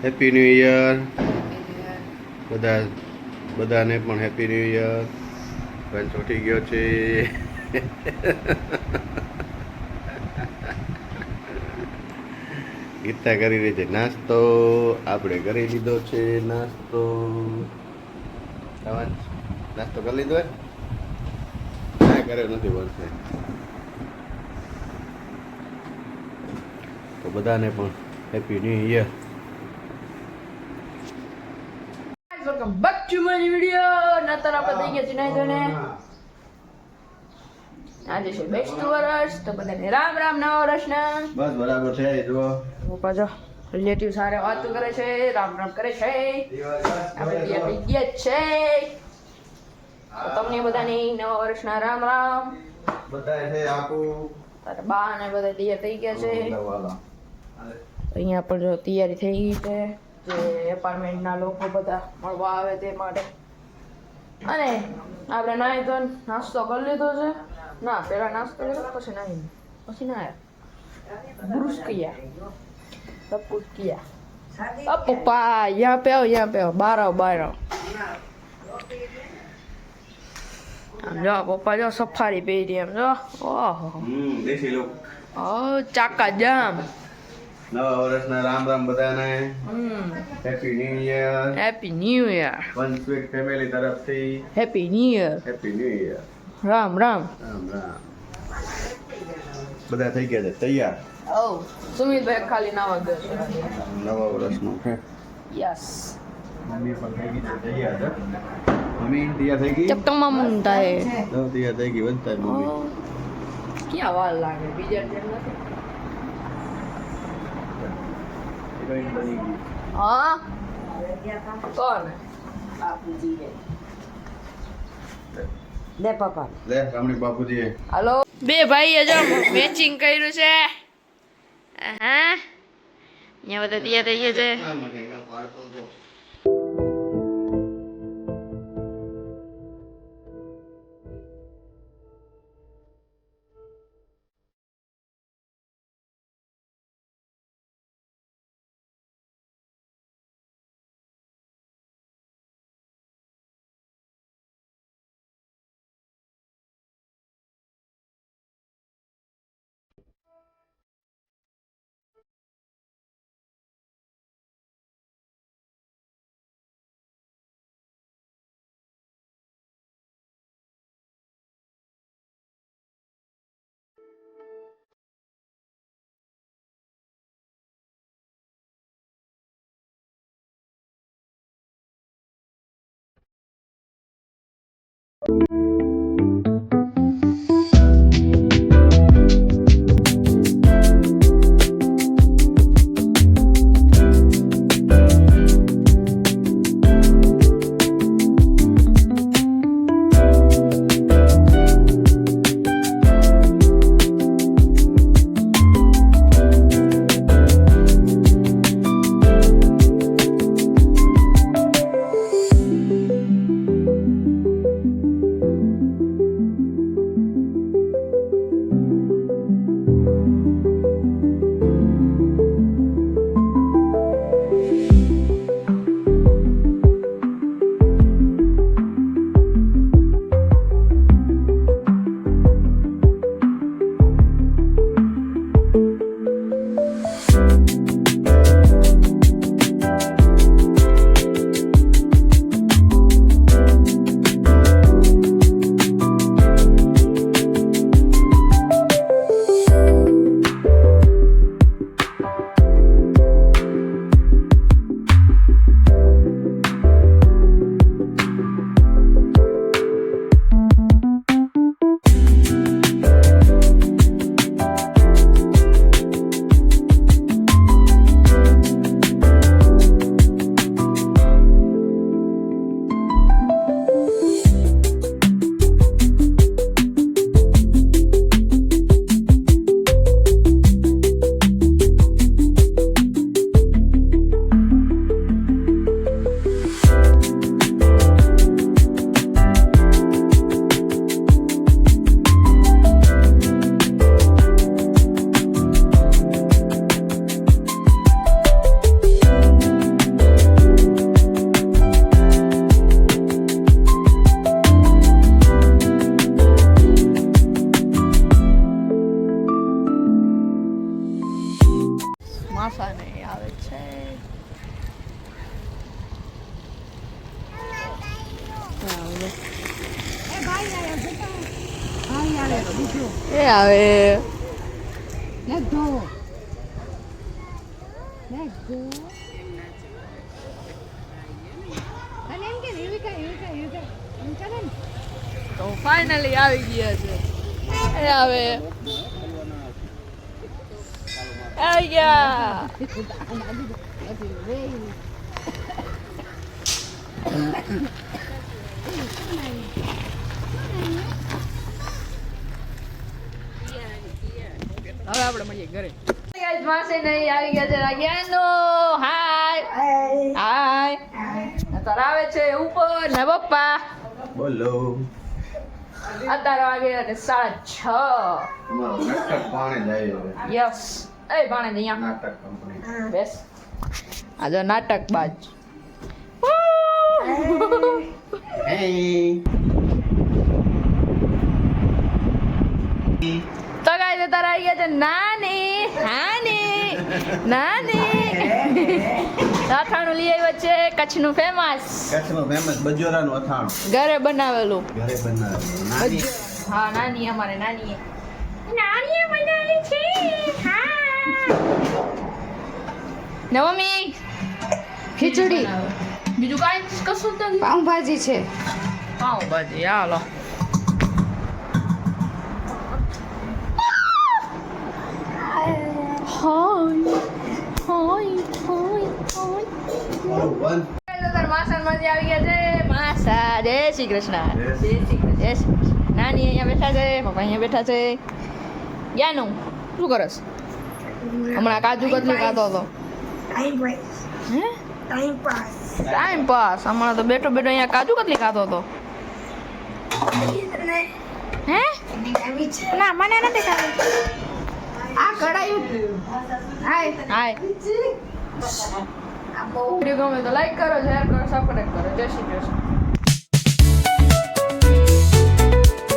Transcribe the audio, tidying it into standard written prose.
Happy new year બધાને પણ happy new year. બંધ છોટી ગયો છે. ગીતા કરી રહી છે નાસ્તો. આપણે કરી લીધો છે નાસ્તો. નાસ્તો કરી લીધો ના કર્યો નથી બોલશે. તો બધાને પણ happy new year. Welcome back to my video. નતર આપણે થઈ ગયા છે નાઈ ધોઈને. આજે છે બેસતું વર્ષ, તો બધાને રામ રામ નવા વર્ષના. બસ બરાબર છે. જો પપ્પા જો રિલેટિવ સારે વાતો કરે છે, રામ રામ કરે છે. આપણે ત્યાં થઈ ગયા છે. તો તમને બધાને નવા વર્ષના રામ રામ. બધા છે આપું તારા બા ને બધા તૈયાર થઈ ગયા છે. અહીંયા પણ જો તૈયારી થઈ ગઈ છે. જે એપાર્ટમેન્ટના લોકો બધા મળવા આવે તે માટે. અને આપણે નાહી તો નાસ્તો કરી લીધો છે. ના પહેલા નાસ્તો કર્યો પછી નાહી પછી નાહ્યા બ્રુશ કિયા सब कुछ किया. अब पप्पा यहाँ पे आओ बाहर आओ જો પપ્પા જો સફારી પહેરી એમ જો. ઓહો દેશી લોક. ઓ ચાકા જામ. નવા વર્ષના રામ રામ બધાને. Happy new year. Happy new year. One sweet family તરફથી happy new year. Happy new year. રામ રામ. રામ રામ. બધા થઈ ગયા છે તૈયાર. ઓ સુમિતભાઈ ખાલી નાવા ગયો છે નવા વર્ષનો છે. યસ. મમ્મી પણ થઈ ગઈ છે તૈયાર છે. મમ્મી તૈયાર થઈ ગઈ. જબ તમામ મુંડા હે તૈયાર થઈ ગઈ બનતા મમ્મી. ક્યાં વાર લાગે બીજા જેમ નથી. હિરોઈન બની ગઈ. હા કોણ બાપુજી લે પપ્પા લે રામણી બાપુજી. હાલો બે ભાઈએ જો મેચિંગ કર્યું છે. હા અહીંયા બધા તૈયાર થઈ ગયા છે. માસા ને આવે છે. એ આવે તો ફાઇનલી આવી ગયા છે. એ આવે આવી ગયા. હવે આપણે મળીએ ઘરે. માસી નહીં આવી ગયા છે. રાગ્યાનો હાય હાય અત્યારે આવે છે ઉપર ને પપ્પા બોલો અત્યારે વાગે અને 6:30. અમારો નાટક પાણે જાય હવે. યસ એ ભાણે અહીંયા નાટક કંપની બેસ આ જો નાટક બાજ. તો ગાઈસ અત્યારે આવી ગયા છે નાની અથાણું લઈ આવ્યો છે કચ્છનું ફેમસ બજોરાનું અથાણું ઘરે બનાવેલું. ઘરે બનાવેલું નાની હા નાની અમારે નાનીએ બનાવી છે. ને મમ્મી ખીચડી બીજું કાંઈ કશું જ નથી. પાઉંભાજી છે. પાઉંભાજી હાલો. માસામાંથી આવી ગયા છે. માસા જય શ્રી કૃષ્ણ. જય શ્રી કૃષ્ણ. નાની અહીંયા બેઠા છે, પપ્પા અહીંયા બેઠા છે. યાનું શું કરસ? હમણાં કાજુ કતલી ખાતો હતો. હે ટાઈમ પાસ. હમણાં તો બેઠો બેઠો અહીંયા કાજુ કતલી ખાતો હતો. હે ના મને નથી ખાવી. આ કડાયું હાય હાય. વિડીયો ગમે તો લાઈક કરો, શેર કરો, સબસ્ક્રાઇબ કરો. જય શ્રી કૃષ્ણ.